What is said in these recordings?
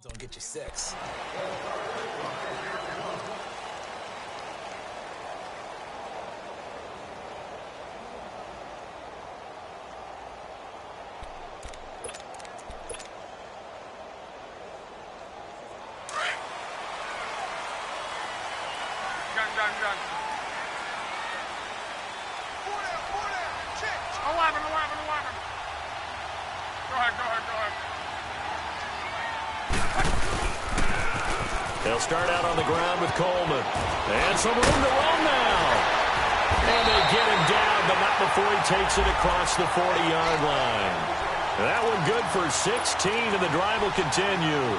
Don't get you 6. Gun. 11. Go ahead. They'll start out on the ground with Coleman. And some room to run now. And they get him down, but not before he takes it across the 40-yard line. That one good for 16, and the drive will continue.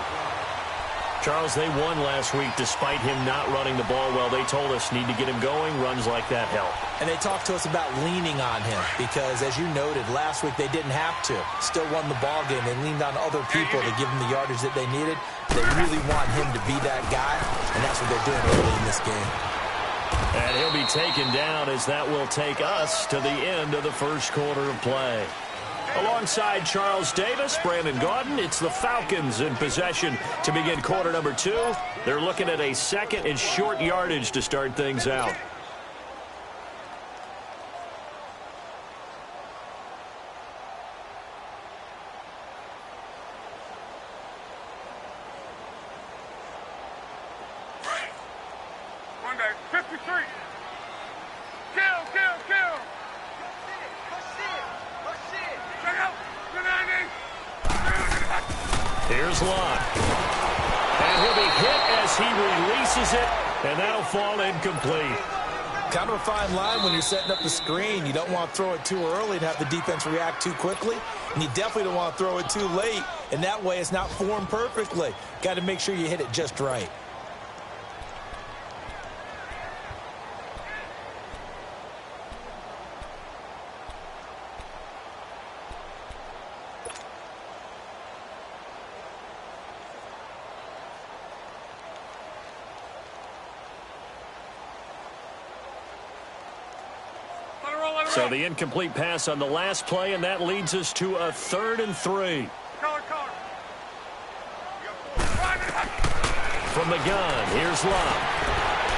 Charles, they won last week despite him not running the ball well. They told us need to get him going. Runs like that help. And they talked to us about leaning on him because, as you noted, last week they didn't have to. Still won the ball game. They leaned on other people to give them the yardage that they needed. They really want him to be that guy, and that's what they're doing early in this game. And he'll be taken down as that will take us to the end of the first quarter of play. Alongside Charles Davis, Brandon Gaudin, it's the Falcons in possession to begin quarter number 2. They're looking at a second and short yardage to start things out. Monday, 53. Kill. Here's Locke. And he'll be hit as he releases it, and that'll fall incomplete. Kind of a fine line when you're setting up the screen. You don't want to throw it too early and have the defense react too quickly. And you definitely don't want to throw it too late, and that way it's not formed perfectly. Got to make sure you hit it just right. So the incomplete pass on the last play, and that leads us to a 3rd and 3. Color. From the gun, here's Locke.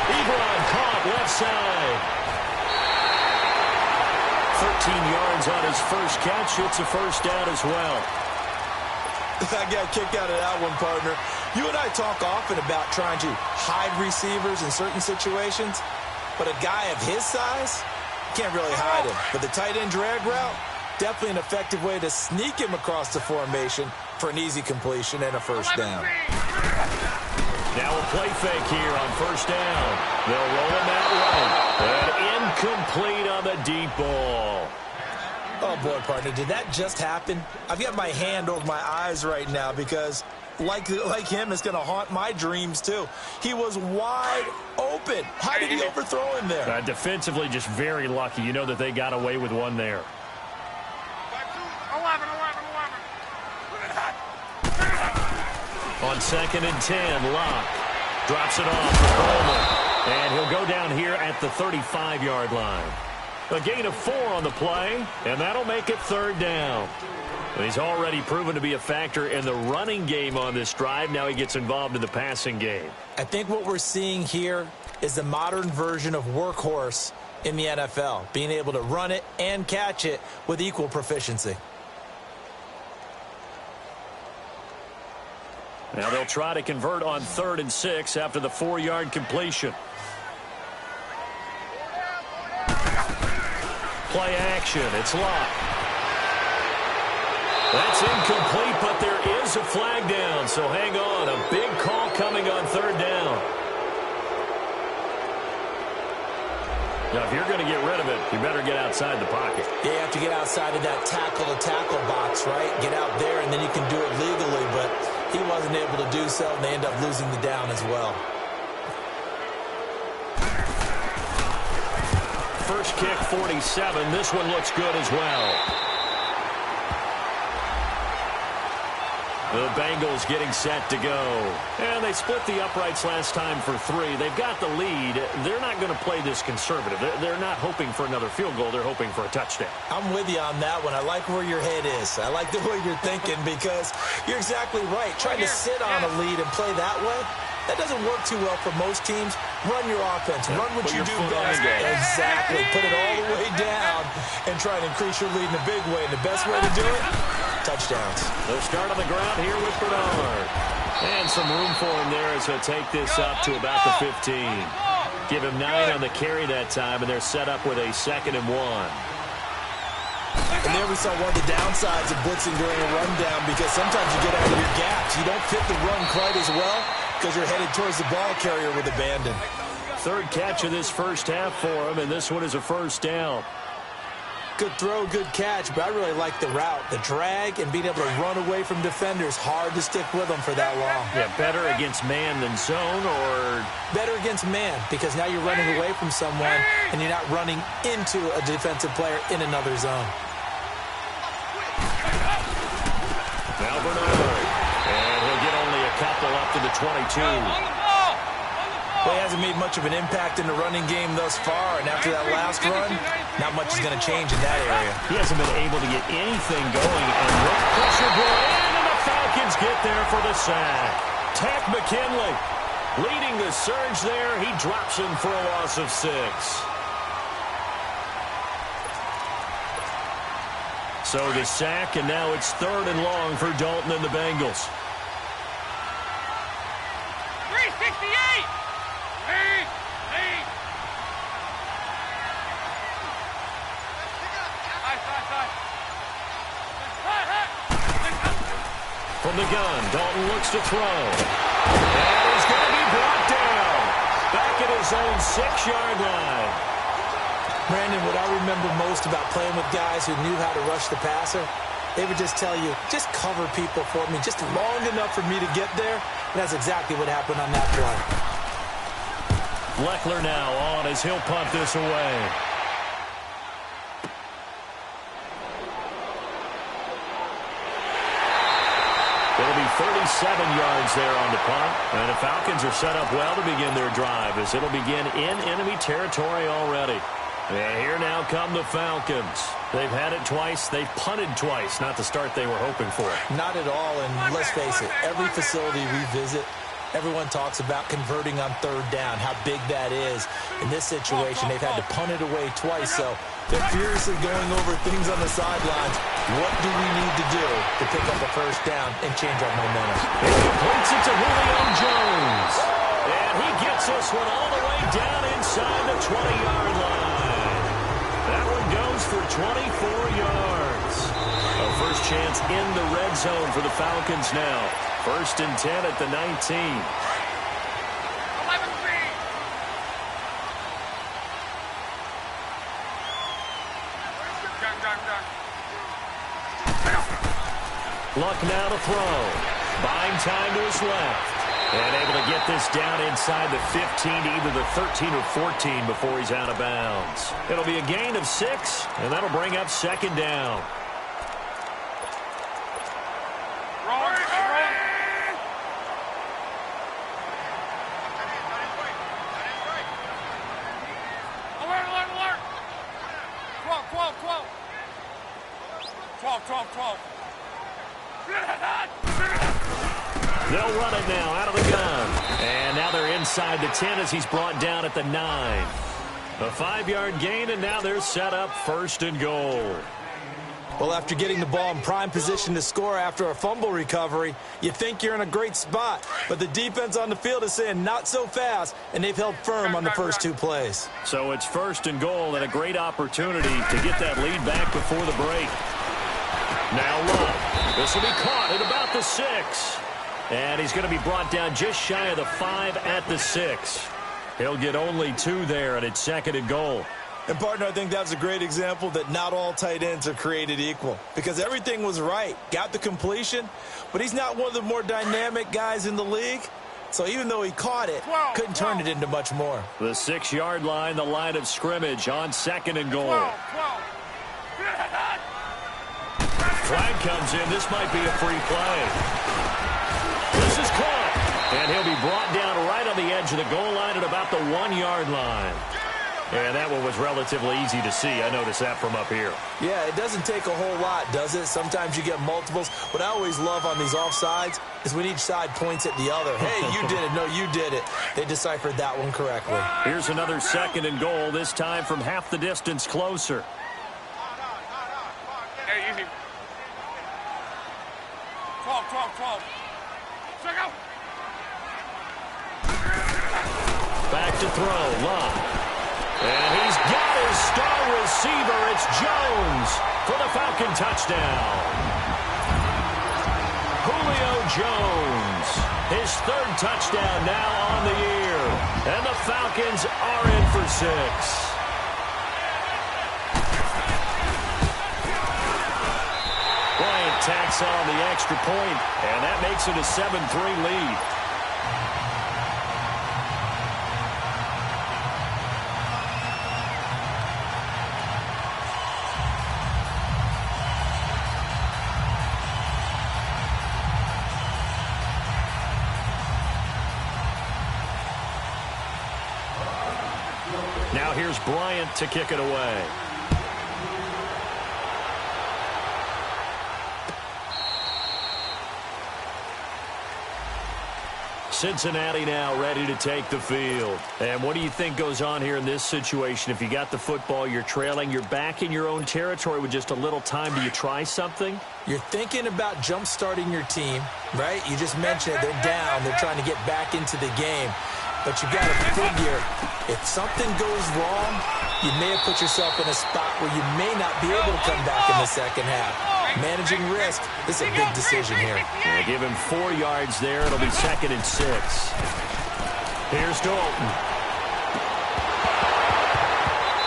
Ebron caught left side. 13 yards on his first catch. It's a first down as well. I got a kick out of that one, partner. You and I talk often about trying to hide receivers in certain situations, but a guy of his size can't really hide him. But the tight end drag route, definitely an effective way to sneak him across the formation for an easy completion and a first down. Now a play fake here on first down. They'll roll him that way. And incomplete on the deep ball. Oh, boy, partner, did that just happen? I've got my hand over my eyes right now because, like him, it's going to haunt my dreams, too. He was wide open. How did he overthrow him there? Defensively, just very lucky. You know that they got away with one there. 11. On 2nd and 10, Locke drops it off for Coleman. And he'll go down here at the 35-yard line. A gain of 4 on the play, and that'll make it 3rd down. And he's already proven to be a factor in the running game on this drive. Now he gets involved in the passing game. I think what we're seeing here is the modern version of workhorse in the NFL, being able to run it and catch it with equal proficiency. Now they'll try to convert on 3rd and 6 after the 4-yard completion. Play action. It's Locke. That's incomplete, but there is a flag down, so hang on. A big call coming on 3rd down. Now, if you're going to get rid of it, you better get outside the pocket. Yeah, you have to get outside of that tackle-to-tackle box, right? Get out there, and then you can do it legally, but he wasn't able to do so, and they end up losing the down as well. First kick, 47. This one looks good as well. The Bengals getting set to go. And they split the uprights last time for 3. They've got the lead. They're not going to play this conservative. They're not hoping for another field goal. They're hoping for a touchdown. I'm with you on that one. I like where your head is. I like the way you're thinking because you're exactly right. Trying to sit on a lead and play that way, that doesn't work too well for most teams. Run your offense. Run what you do best. Exactly. Put it all the way down and try and increase your lead in a big way. And the best way to do it, touchdowns. They'll start on the ground here with Bernard. And some room for him there as he'll take this up to about the 15. Give him 9 on the carry that time, and they're set up with a 2nd and 1. And there we saw one of the downsides of blitzing during a rundown because sometimes you get out of your gaps. You don't fit the run quite as well because you're headed towards the ball carrier with abandon. 3rd catch of this first half for him, and this one is a 1st down. Good throw, good catch, but I really like the route. The drag and being able to run away from defenders. Hard to stick with them for that long. Yeah, better against man than zone, or? Better against man, because now you're running away from someone and you're not running into a defensive player in another zone. Now Bernard. And he'll get only a couple up to the 22. Well, he hasn't made much of an impact in the running game thus far, and after that last run, not much is going to change in that area. He hasn't been able to get anything going, and look, pressure ball in, and the Falcons get there for the sack. Tack McKinley leading the surge there. He drops him for a loss of 6. So the sack, and now it's 3rd and long for Dalton and the Bengals. 368! From the gun, Dalton looks to throw. And he's going to be brought down. Back at his own 6-yard line. Brandon, what I remember most about playing with guys who knew how to rush the passer, they would just tell you, just cover people for me, just long enough for me to get there. And that's exactly what happened on that play. Leckler now on as he'll punt this away. It'll be 37 yards there on the punt. And the Falcons are set up well to begin their drive as it'll begin in enemy territory already. And here now come the Falcons. They've had it twice. They've punted twice. Not the start they were hoping for. Not at all. And let's face it, every facility we visit, everyone talks about converting on 3rd down, how big that is. In this situation, they've had to punt it away twice, so they're furiously going over things on the sidelines. What do we need to do to pick up a 1st down and change our momentum? He completes it to Julio Jones. And he gets this one all the way down inside the 20-yard line. That one goes for 24 yards. A first chance in the red zone for the Falcons now. 1st and 10 at the 19. 11 Luck now to throw. Buying time to his left. And able to get this down inside the 15 to either the 13 or 14 before he's out of bounds. It'll be a gain of 6, and that'll bring up 2nd down. Alert! 12. They'll run it now out of the gun. And now they're inside the 10 as he's brought down at the 9. A 5-yard gain, and now they're set up 1st and goal. Well, after getting the ball in prime position to score after a fumble recovery, you think you're in a great spot. But the defense on the field is saying not so fast, and they've held firm on the first 2 plays. So it's 1st and goal and a great opportunity to get that lead back before the break. Now Love. This will be caught at about the 6. And he's going to be brought down just shy of the 5 at the 6. He'll get only 2 there, and it's 2nd and goal. And, partner, I think that's a great example that not all tight ends are created equal. Because everything was right. Got the completion, but he's not one of the more dynamic guys in the league. So even though he caught it, couldn't turn it into much more. The 6-yard line, the line of scrimmage on 2nd and goal. Flag comes in. This might be a free play. And he'll be brought down right on the edge of the goal line at about the 1-yard line. And that one was relatively easy to see. I noticed that from up here. Yeah, it doesn't take a whole lot, does it? Sometimes you get multiples. What I always love on these offsides is when each side points at the other. Hey, you did it. No, you did it. They deciphered that one correctly. Here's another 2nd and goal, this time from half the distance closer. Hey, easy. 12. Check out. Back to throw, Locke. And he's got his star receiver. It's Jones for the Falcon touchdown. Julio Jones, his 3rd touchdown now on the year. And the Falcons are in for 6. Bryant tacks on the extra point, and that makes it a 7-3 lead. Now here's Bryant to kick it away. Cincinnati now ready to take the field. And what do you think goes on here in this situation? If you got the football, you're trailing, you're back in your own territory with just a little time. Do you try something? You're thinking about jump-starting your team, right? You just mentioned it. They're down. They're trying to get back into the game. But you got to figure, if something goes wrong, you may have put yourself in a spot where you may not be able to come back in the second half. Managing risk, this is a big decision here. Yeah, give him 4 yards there. It'll be 2nd and 6. Here's Dalton.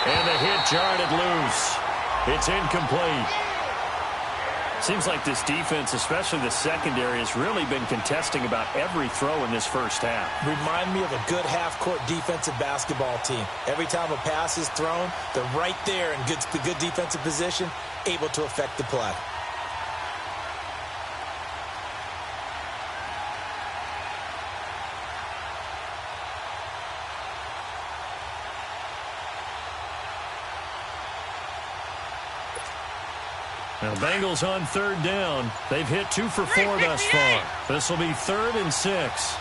And the hit jarred it loose. It's incomplete. Seems like this defense, especially the secondary, has really been contesting about every throw in this first half. Remind me of a good half-court defensive basketball team. Every time a pass is thrown, they're right there in good defensive position, able to affect the play. Now, Bengals on 3rd down. They've hit 2 for 4 thus far. This will be 3rd and 6.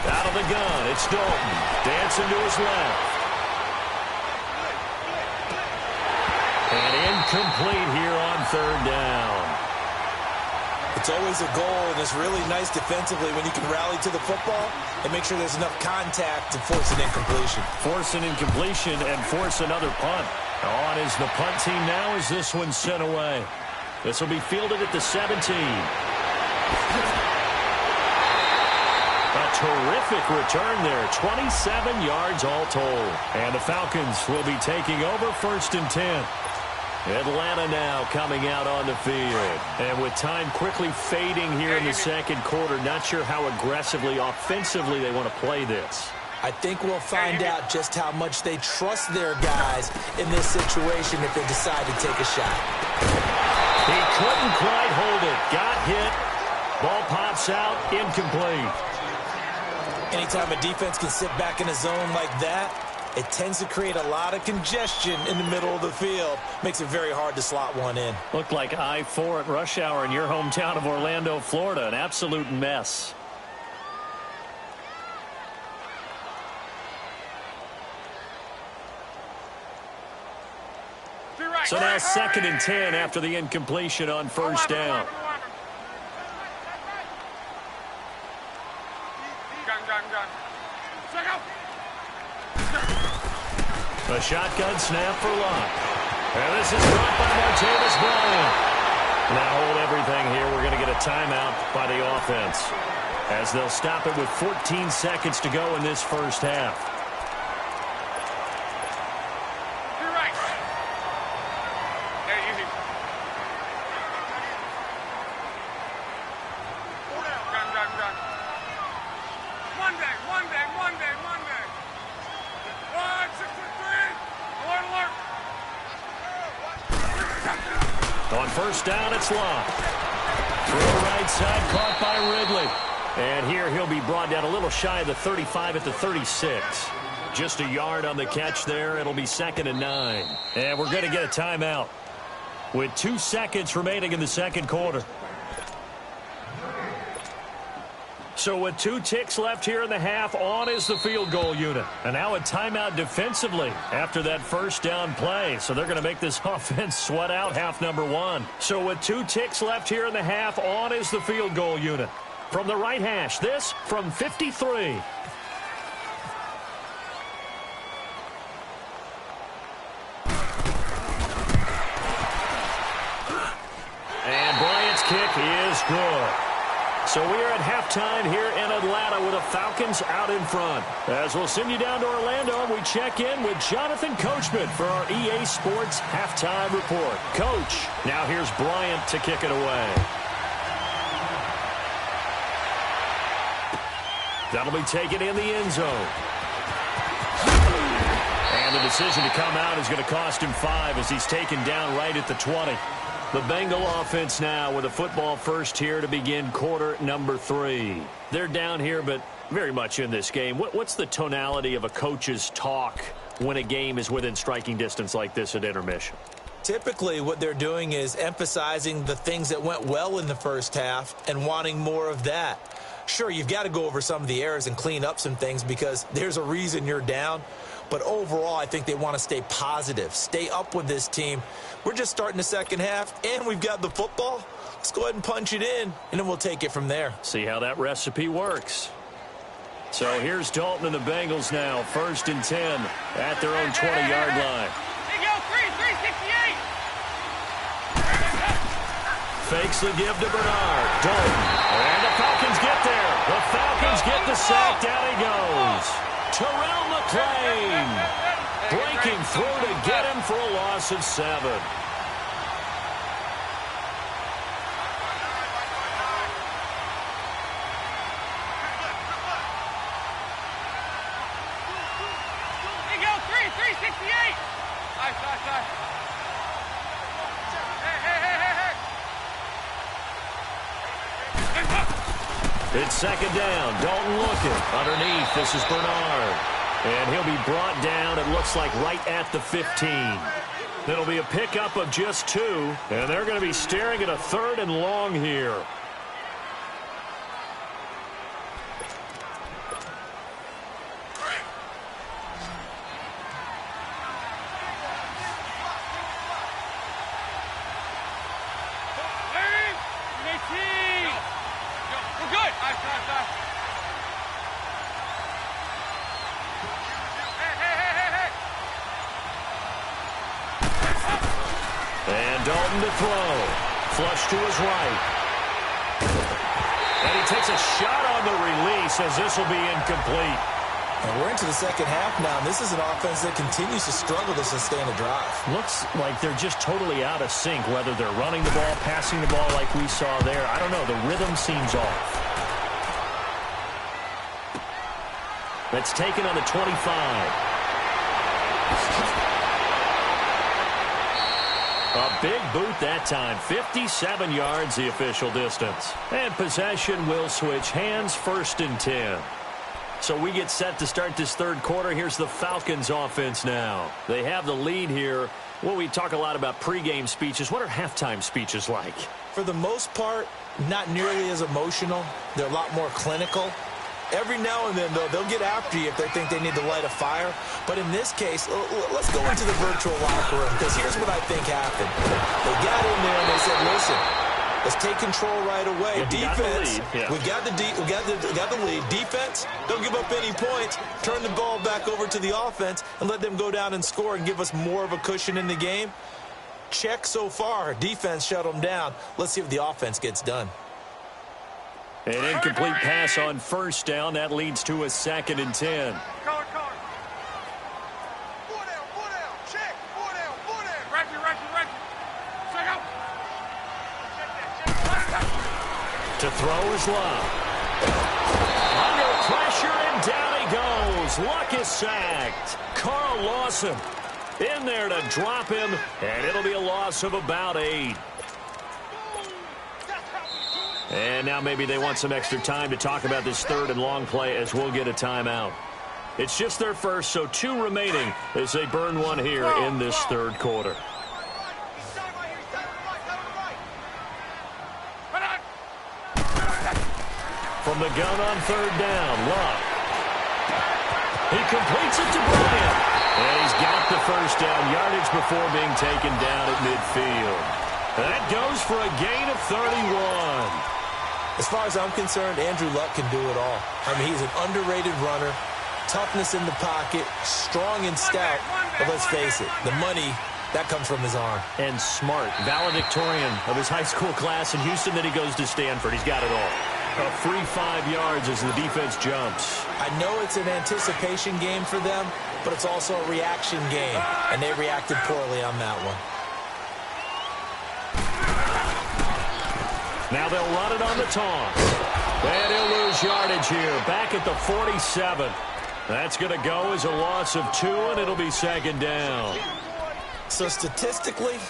Out of the gun, it's Dalton. Dancing to his left. And incomplete here on 3rd down. It's always a goal, and it's really nice defensively when you can rally to the football and make sure there's enough contact to force an incompletion. Force an incompletion and force another punt. On is the punt team now as this one's sent away. This will be fielded at the 17. A terrific return there. 27 yards all told. And the Falcons will be taking over 1st and 10. Atlanta now coming out on the field. And with time quickly fading here in the second quarter, not sure how aggressively, offensively they want to play this. I think we'll find out just how much they trust their guys in this situation if they decide to take a shot. He couldn't quite hold it. Got hit. Ball pops out. Incomplete. Anytime a defense can sit back in a zone like that, it tends to create a lot of congestion in the middle of the field. Makes it very hard to slot one in. Looked like I-4 at rush hour in your hometown of Orlando, Florida. An absolute mess. So now 2nd and 10 after the incompletion on 1st down. A shotgun snap for Locke. And this is brought by Martavis Bryant. Now hold everything here. We're going to get a timeout by the offense, as they'll stop it with 14 seconds to go in this first half. On first down, it's Love. Throw right side, caught by Ridley. And here he'll be brought down a little shy of the 35 at the 36. Just a yard on the catch there. It'll be 2nd and 9. And we're going to get a timeout with 2 seconds remaining in the second quarter. So with 2 ticks left here in the half, on is the field goal unit. And now a timeout defensively after that first down play. So they're going to make this offense sweat out half number 1. So with 2 ticks left here in the half, on is the field goal unit. From the right hash, this from 53. And Bryant's kick is good. So we are at halftime here in Atlanta with the Falcons out in front. As we'll send you down to Orlando, we check in with Jonathan Coachman for our EA Sports Halftime Report. Coach, now here's Bryant to kick it away. That'll be taken in the end zone. And the decision to come out is going to cost him 5 as he's taken down right at the 20. The Bengal offense now with a football first here to begin quarter number 3. They're down here, but very much in this game. What's the tonality of a coach's talk when a game is within striking distance like this at intermission? Typically, what they're doing is emphasizing the things that went well in the first half and wanting more of that. Sure, you've got to go over some of the errors and clean up some things because there's a reason you're down. But overall, I think they want to stay positive, stay up with this team. We're just starting the second half, and we've got the football. Let's go ahead and punch it in, and then we'll take it from there. See how that recipe works. So here's Dalton and the Bengals now, 1st and 10 at their own 20-yard line. Hey, yo, 368. Fakes the give to Bernard. Dalton. And the Falcons get there. The Falcons get the sack. Down he goes. Terrell McClain breaking through to get him for a loss of 7. Hey, yo, 368. Nice. Hey. It's 2nd down. Dalton looking. Underneath, this is Bernard. And he'll be brought down, it looks like, right at the 15. It'll be a pickup of just 2. And they're going to be staring at a 3rd and long here. We're good. Nice. And Dalton to throw. Flush to his right. And he takes a shot on the release as this will be incomplete. And we're into the second half now, and this is an offense that continues to struggle to sustain a drive. Looks like they're just totally out of sync, whether they're running the ball, passing the ball like we saw there. I don't know. The rhythm seems off. That's taken on the 25. A big boot that time. 57 yards the official distance. And possession will switch hands, 1st and 10. So we get set to start this third quarter. Here's the Falcons offense now. They have the lead here. Well, we talk a lot about pregame speeches. What are halftime speeches like? For the most part, not nearly as emotional. They're a lot more clinical. Every now and then, though, they'll get after you if they think they need to light a fire. But in this case, let's go into the virtual locker room, because here's what I think happened. They got in there and they said, listen, let's take control right away. Defense, we got the lead. Defense, don't give up any points. Turn the ball back over to the offense and let them go down and score and give us more of a cushion in the game. Check so far. Defense shut them down. Let's see if the offense gets done. An incomplete pass on first down. That leads to a 2nd and 10. Color. 4 down. Check. 4 down. Right. Check out. To throw is Love. Under pressure, and down he goes. Luck is sacked. Carl Lawson in there to drop him, and it'll be a loss of about 8. And now maybe they want some extra time to talk about this third and long play as we'll get a timeout. It's just their first, so 2 remaining as they burn one here in this third quarter. From the gun on third down, Luck. He completes it to Bryant. And he's got the first down yardage before being taken down at midfield. That goes for a gain of 31. As far as I'm concerned, Andrew Luck can do it all. I mean, he's an underrated runner, toughness in the pocket, strong and stout. But let's face it, the money, that comes from his arm. And smart, valedictorian of his high school class in Houston. Then he goes to Stanford. He's got it all. A free 5 yards as the defense jumps. I know it's an anticipation game for them, but it's also a reaction game, and they reacted poorly on that one. Now they'll run it on the toss. And he'll lose yardage here, back at the 47. That's going to go as a loss of 2, and it'll be second down. So statistically,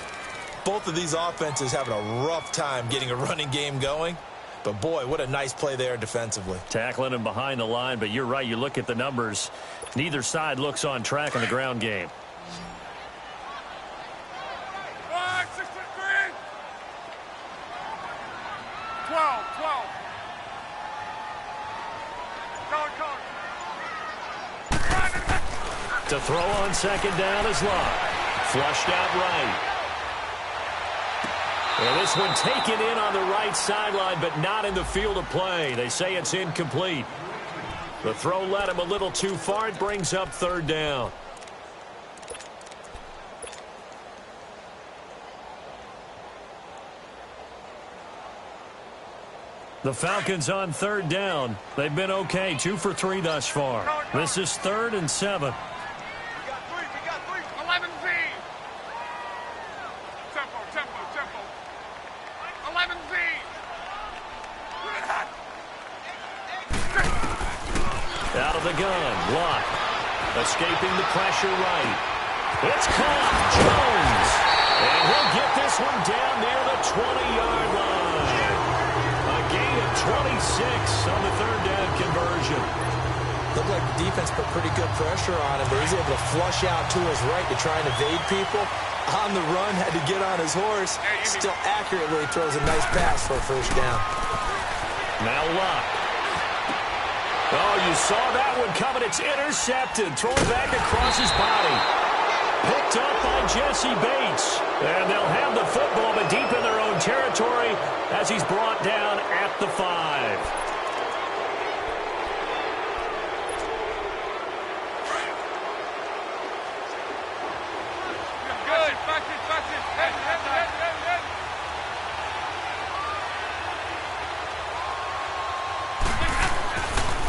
both of these offenses having a rough time getting a running game going. But, boy, what a nice play there defensively. Tackling him behind the line, but you're right. You look at the numbers. Neither side looks on track in the ground game. 6-3. 12. To throw on second down is Luck. Flushed out right. Well, this one taken in on the right sideline, but not in the field of play. They say it's incomplete. The throw led him a little too far. It brings up third down. The Falcons on third down. They've been okay, 2 for 3 thus far. This is 3rd and 7. We got three. 11 Z. Tempo. 11 Z. Out of the gun, Luck. Escaping the pressure right. It's caught, Jones. And he'll get this one down near the 20-yard line. A gain of 26 on the third down conversion. Looked like the defense put pretty good pressure on him, but he's able to flush out to his right to try and evade people. On the run, had to get on his horse. Still accurately throws a nice pass for a first down. Now Luck. Oh, you saw that one coming. It's intercepted. Thrown back across his body. Picked up by Jesse Bates. And they'll have the football, but deep in their own territory as he's brought down at the 5.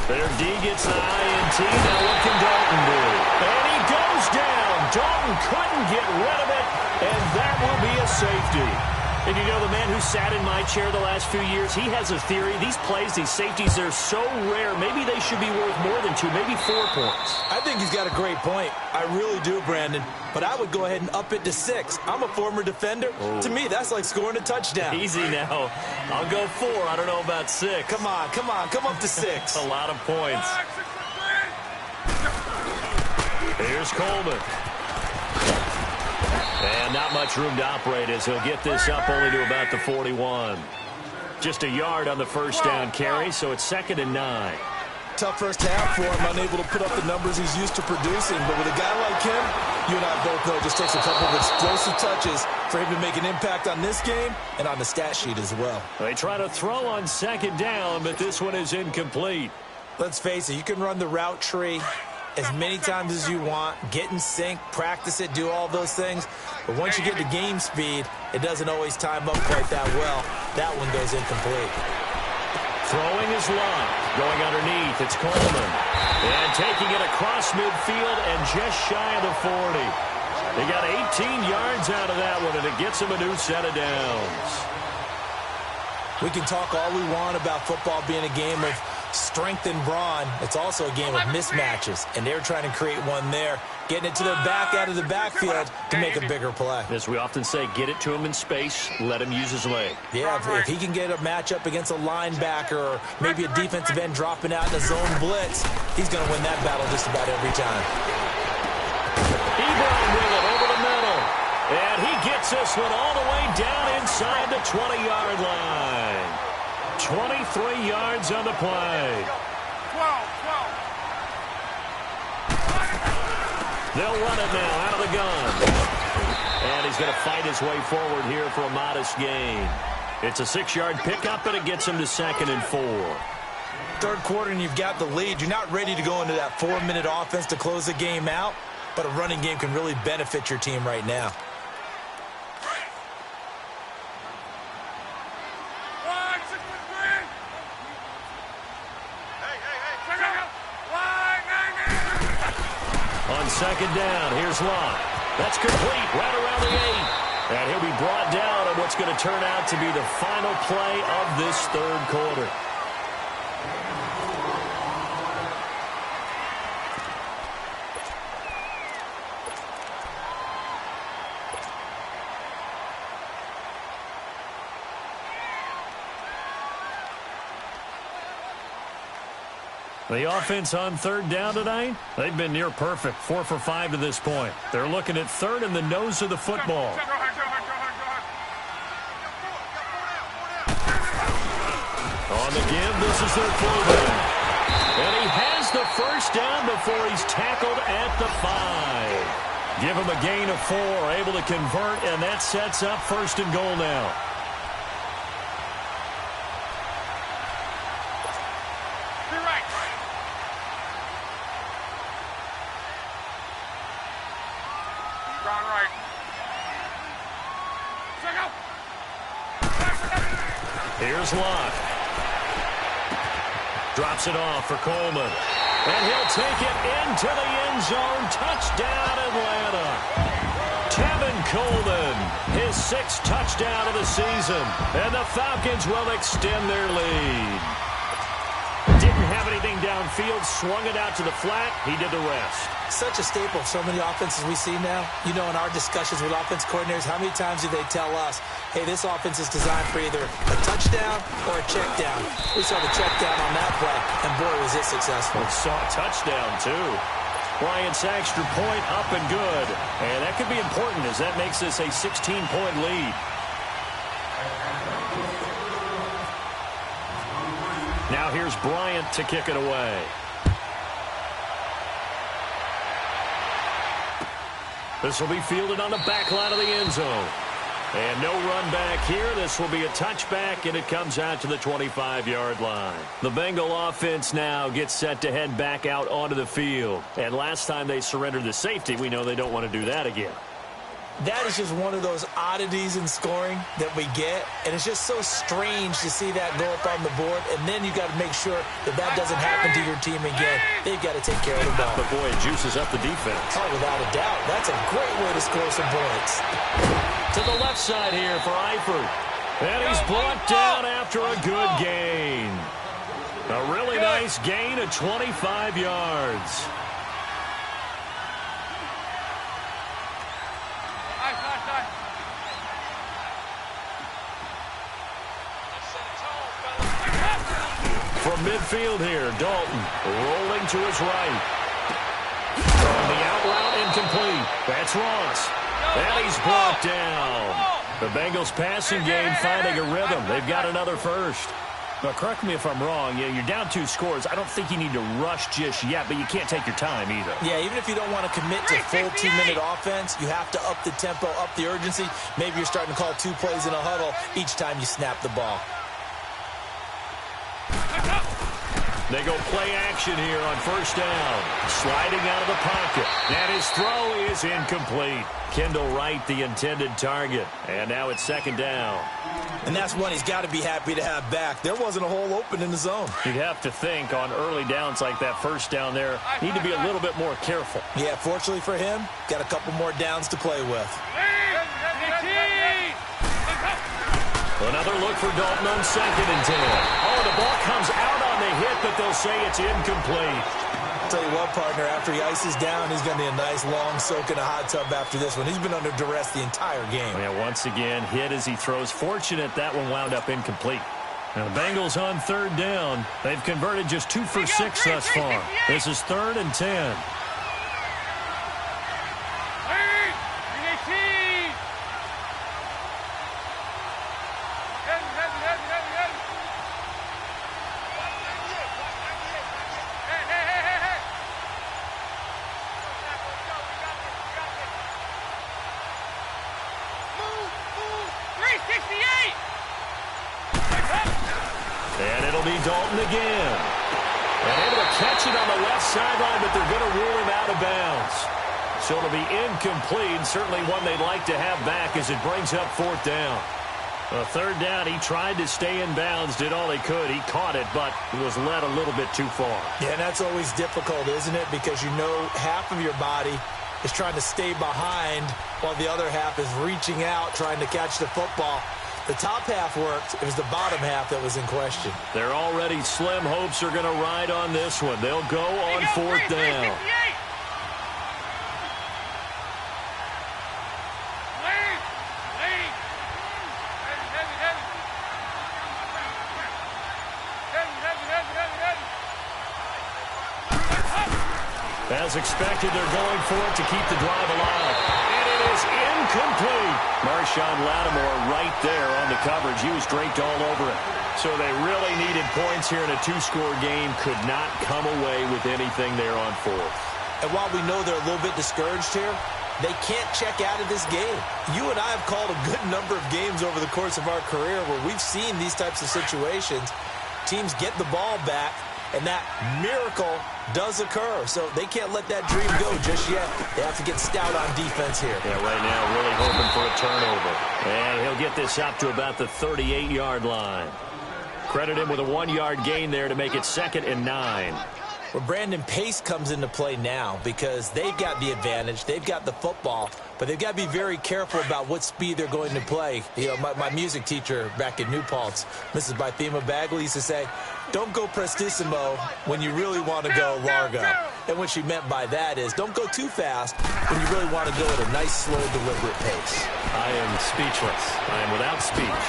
Their D gets the INT. Now what can Dalton do? And he goes down. Dalton couldn't get rid of it, and that will be a safety. And you know, the man who sat in my chair the last few years, he has a theory. These plays, these safeties, they're so rare. Maybe they should be worth more than 2, maybe 4 points. I think he's got a great point. I really do, Brandon. But I would go ahead and up it to 6. I'm a former defender. Oh. To me, that's like scoring a touchdown. Easy now. I'll go 4. I don't know about 6. Come on. Come up to 6. A lot of points. Here's Coleman. And not much room to operate as he'll get this up only to about the 41. Just a yard on the first down carry, so it's 2nd and 9. Tough first half for him, unable to put up the numbers he's used to producing. But with a guy like him, you and I both know it just takes a couple of explosive touches for him to make an impact on this game and on the stat sheet as well. They try to throw on 2nd down, but this one is incomplete. Let's face it, you can run the route tree as many times as you want, get in sync, practice it, do all those things. But once you get to game speed, it doesn't always time up quite that well. That one goes incomplete. Throwing is Luck. Going underneath, it's Coleman. And taking it across midfield and just shy of the 40. They got 18 yards out of that one, and it gets them a new set of downs. We can talk all we want about football being a game of strength and brawn. It's also a game of mismatches, and they're trying to create one there, getting it to their back out of the backfield to make a bigger play. As we often say, get it to him in space, let him use his leg. Yeah, if he can get a matchup against a linebacker or maybe a defensive end dropping out in a zone blitz, he's going to win that battle just about every time. Ebron with it over the middle. And he gets this one all the way down inside the 20-yard line. 23 yards on the play. 12. They'll run it now out of the gun. And he's going to fight his way forward here for a modest gain. It's a 6-yard pickup, and it gets him to 2nd and 4. Third quarter, and you've got the lead. You're not ready to go into that 4-minute offense to close the game out, but a running game can really benefit your team right now. On 2nd down, here's Locke. That's complete right around the 8. And he'll be brought down on what's going to turn out to be the final play of this third quarter. The offense on 3rd down tonight, they've been near perfect, 4 for 5 to this point. They're looking at 3rd and the nose of the football. On the give, this is their fullback. And he has the first down before he's tackled at the 5. Give him a gain of 4, able to convert, and that sets up 1st and goal now. Here's Locke. Drops it off for Coleman. And he'll take it into the end zone. Touchdown, Atlanta. Tevin Coleman, his 6th touchdown of the season. And the Falcons will extend their lead. Didn't have anything downfield, swung it out to the flat. He did the rest. Such a staple of so many offenses we see now. You know, in our discussions with offense coordinators, how many times do they tell us, hey, this offense is designed for either a touchdown or a check down. We saw the check down on that play, and boy, was it successful. We saw a touchdown, too. Bryant's extra point up and good. And that could be important as that makes this a 16-point lead. Now here's Bryant to kick it away. This will be fielded on the back line of the end zone. And no run back here. This will be a touchback, and it comes out to the 25-yard line. The Bengal offense now gets set to head back out onto the field. And last time they surrendered the safety, we know they don't want to do that again. That is just one of those oddities in scoring that we get, and it's just so strange to see that go up on the board, and then you got to make sure that that doesn't happen to your team again. They've got to take care of the ball. But boy, it juices up the defense. Oh, without a doubt. That's a great way to score some points. To the left side here for Eifert. And he's brought down after a good gain. A really nice gain of 25 yards. From midfield here, Dalton rolling to his right. On the out route, incomplete. That's Ross. And he's brought down. The Bengals passing game finding a rhythm. They've got another first. Now, correct me if I'm wrong. Yeah, you're down 2 scores. I don't think you need to rush just yet, but you can't take your time either. Yeah, even if you don't want to commit to full 2-minute offense, you have to up the tempo, up the urgency. Maybe you're starting to call 2 plays in a huddle each time you snap the ball. They go play action here on first down. Sliding out of the pocket. And his throw is incomplete. Kendall Wright, the intended target. And now it's second down. And that's one he's got to be happy to have back. There wasn't a hole open in the zone. You'd have to think on early downs like that first down there, need to be a little bit more careful. Yeah, fortunately for him, got a couple more downs to play with. Another look for Dalton on 2nd and 10. Oh, the ball comes out on on the hit, but they'll say it's incomplete. I'll tell you what, partner, after he ices down, he's going to need a nice long soak in a hot tub after this one. He's been under duress the entire game. Yeah, once again, hit as he throws. Fortunate that one wound up incomplete. Now the Bengals on third down. They've converted just 2 for 6 thus far. This is 3rd and 10. And it'll be Dalton again. And able to catch it on the left sideline, but they're going to rule him out of bounds. So it'll be incomplete, certainly one they'd like to have back as it brings up 4th down. Third down, he tried to stay in bounds, did all he could. He caught it, but he was led a little bit too far. Yeah, and that's always difficult, isn't it? Because you know half of your body is trying to stay behind while the other half is reaching out, trying to catch the football. The top half worked. It was the bottom half that was in question. They're already slim hopes are going to ride on this one. They'll go on 4th down. As expected, they're going for it to keep the drive alive. And it is incomplete. Marshawn Lattimore right there on the coverage. He was draped all over it. So they really needed points here in a 2-score game. Could not come away with anything there on 4th. And while we know they're a little bit discouraged here, they can't check out of this game. You and I have called a good number of games over the course of our career where we've seen these types of situations. Teams get the ball back, and that miracle does occur. So they can't let that dream go just yet. They have to get stout on defense here. Yeah, right now really hoping for a turnover. And he'll get this up to about the 38-yard line. Credit him with a 1-yard gain there to make it 2nd and 9. Well, Brandon, pace comes into play now because they've got the advantage. They've got the football, but they've got to be very careful about what speed they're going to play. You know, my music teacher back in New Paltz, Mrs. Bythema Bagley, used to say, don't go prestissimo when you really want to go largo. And what she meant by that is don't go too fast when you really want to go at a nice, slow, deliberate pace. I am speechless. I am without speech.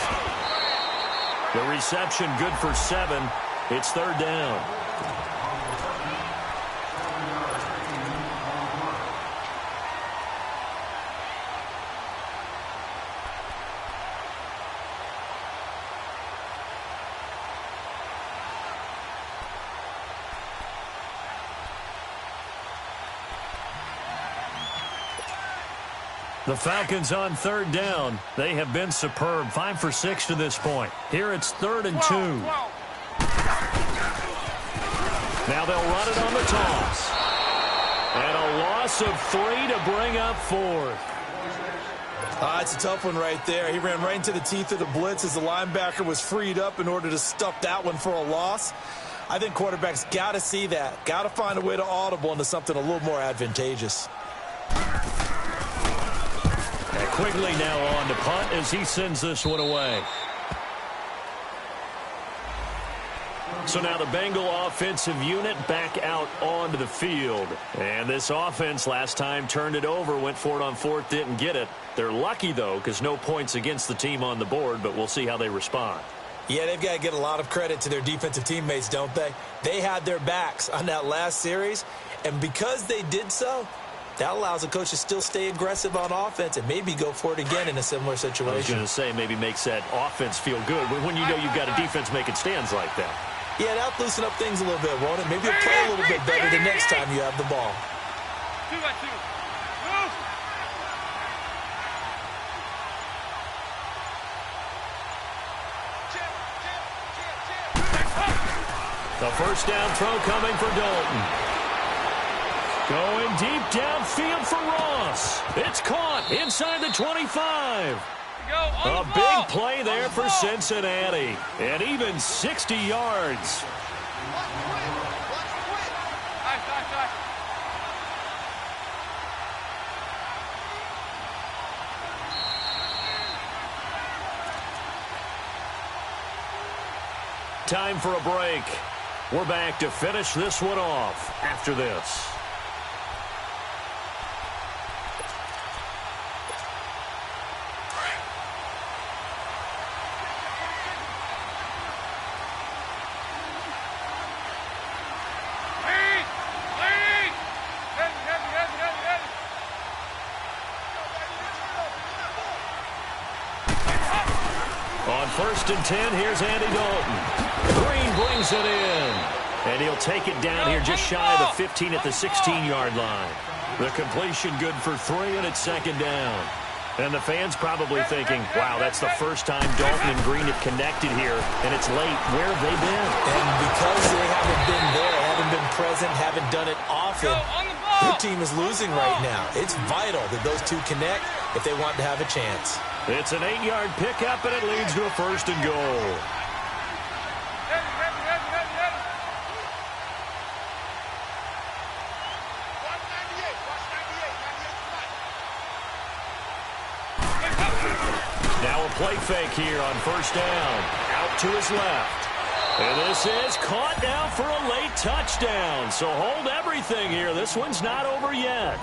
The reception good for 7. It's 3rd down. The Falcons on 3rd down. They have been superb. 5 for 6 to this point. Here it's 3rd and 2. Now they'll run it on the toss. And a loss of 3 to bring up 4th. It's a tough one right there. He ran right into the teeth of the blitz as the linebacker was freed up in order to stuff that one for a loss. I think quarterbacks got to see that. Got to find a way to audible into something a little more advantageous. Quigley now on to punt as he sends this one away. So now the Bengal offensive unit back out onto the field. And this offense last time turned it over, went for it on 4th, didn't get it. They're lucky, though, because no points against the team on the board, but we'll see how they respond. Yeah, they've got to get a lot of credit to their defensive teammates, don't they? They had their backs on that last series, and because they did so, that allows a coach to still stay aggressive on offense and maybe go for it again in a similar situation. I was going to say maybe makes that offense feel good when you know you've got a defense making stands like that. Yeah, that'll loosen up things a little bit, won't it? Maybe you'll play a little bit better the next time you have the ball. 2-2. Move. The first down throw coming for Dalton. Going deep downfield for Ross. It's caught inside the 25. A big play there for Cincinnati. And even 60 yards. Time for a break. We're back to finish this one off after this. On 1st and 10, here's Andy Dalton. Green brings it in. And he'll take it down here just shy of the 15 at the 16-yard line. The completion good for 3, and it's 2nd down. And the fans probably thinking, wow, that's the first time Dalton and Green have connected here, and it's late. Where have they been? And because they haven't been there, haven't been present, haven't done it often, their team is losing right now. It's vital that those two connect if they want to have a chance. It's an 8-yard pickup, and it leads to a 1st and goal. Now a play fake here on 1st down. Out to his left. And this is caught now for a late touchdown. So hold everything here. This one's not over yet.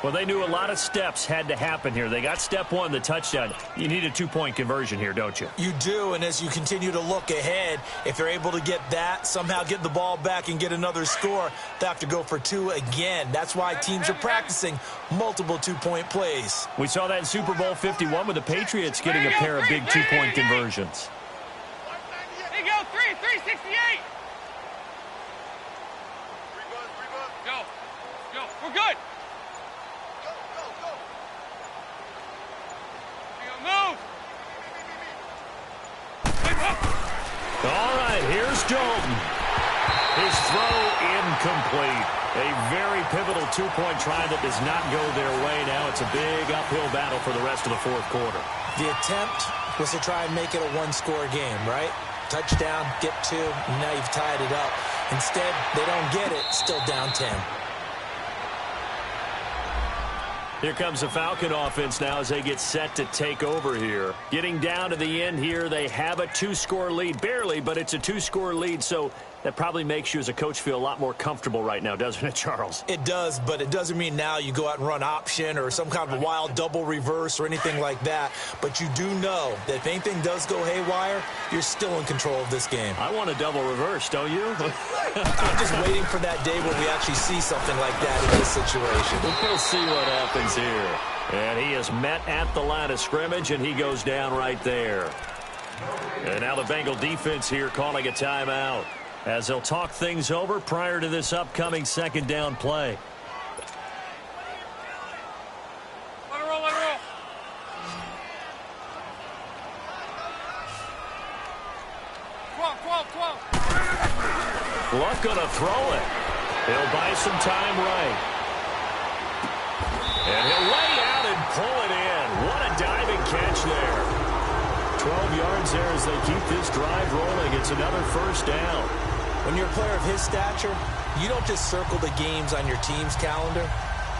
Well, they knew a lot of steps had to happen here. They got step 1, the touchdown. You need a 2-point conversion here, don't you? You do, and as you continue to look ahead, if they're able to get that, somehow get the ball back and get another score, they have to go for 2 again. That's why teams are practicing multiple 2-point plays. We saw that in Super Bowl 51 with the Patriots getting a pair of big 2-point conversions. Hey, go, 368. Go. We're good. Move! All right, here's Dalton. His throw incomplete. A very pivotal 2-point try that does not go their way. Now it's a big uphill battle for the rest of the 4th quarter. The attempt was to try and make it a 1-score game, right? Touchdown, get 2, and now you've tied it up. Instead, they don't get it, still down 10. Here comes the Falcon offense now as they get set to take over here. Getting down to the end here, they have a 2-score lead. Barely, but it's a 2-score lead, so that probably makes you as a coach feel a lot more comfortable right now, doesn't it, Charles? It does, but it doesn't mean now you go out and run option or some kind of wild double reverse or anything like that. But you do know that if anything does go haywire, you're still in control of this game. I want a double reverse, don't you? I'm just waiting for that day where we actually see something like that in this situation. We'll see what happens here. And he is met at the line of scrimmage, and he goes down right there. And now the Bengal defense here calling a timeout as they'll talk things over prior to this upcoming 2nd down play. Let it roll, let it roll. Twelve. Luck gonna throw it. He'll buy some time right. And he'll lay out and pull it in. What a diving catch there. 12 yards there as they keep this drive rolling. It's another 1st down. When you're a player of his stature, you don't just circle the games on your team's calendar.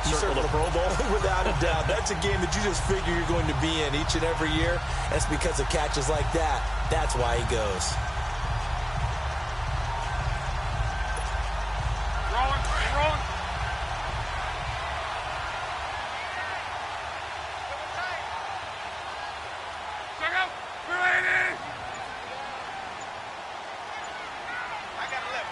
You circle the Pro Bowl? Without a doubt. That's a game that you just figure you're going to be in each and every year. That's because of catches like that. That's why he goes. Rolling. Check out. We're ready. I got 11.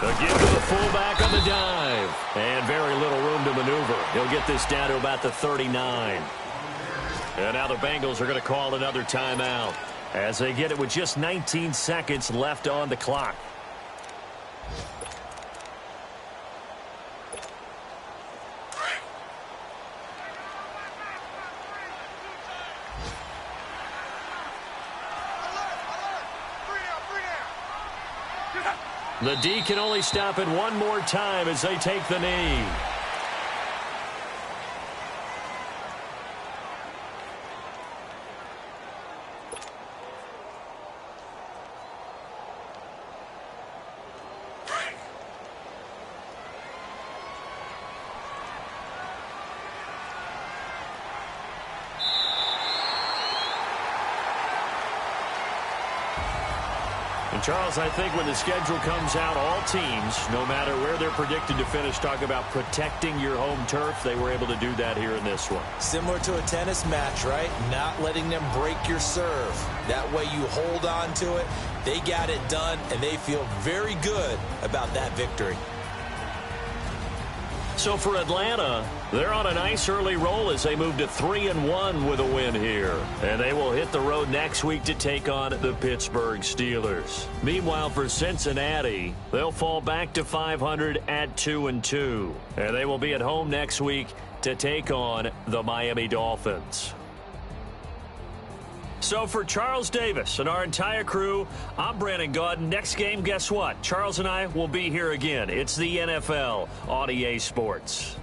A give to the fullback on the dive. And very little room to maneuver. He'll get this down to about the 39. And now the Bengals are going to call another timeout as they get it with just 19 seconds left on the clock. The D can only stop it one more time as they take the knee. And Charles, I think when the schedule comes out, all teams, no matter where they're predicted to finish, talk about protecting your home turf. They were able to do that here in this one. Similar to a tennis match, right? Not letting them break your serve. That way you hold on to it. They got it done, and they feel very good about that victory. So for Atlanta, they're on a nice early roll as they move to 3-1 with a win here. And they will hit the road next week to take on the Pittsburgh Steelers. Meanwhile, for Cincinnati, they'll fall back to 500 at 2-2. And they will be at home next week to take on the Miami Dolphins. So for Charles Davis and our entire crew, I'm Brandon Gaudin. Next game, guess what? Charles and I will be here again. It's the NFL on EA Sports.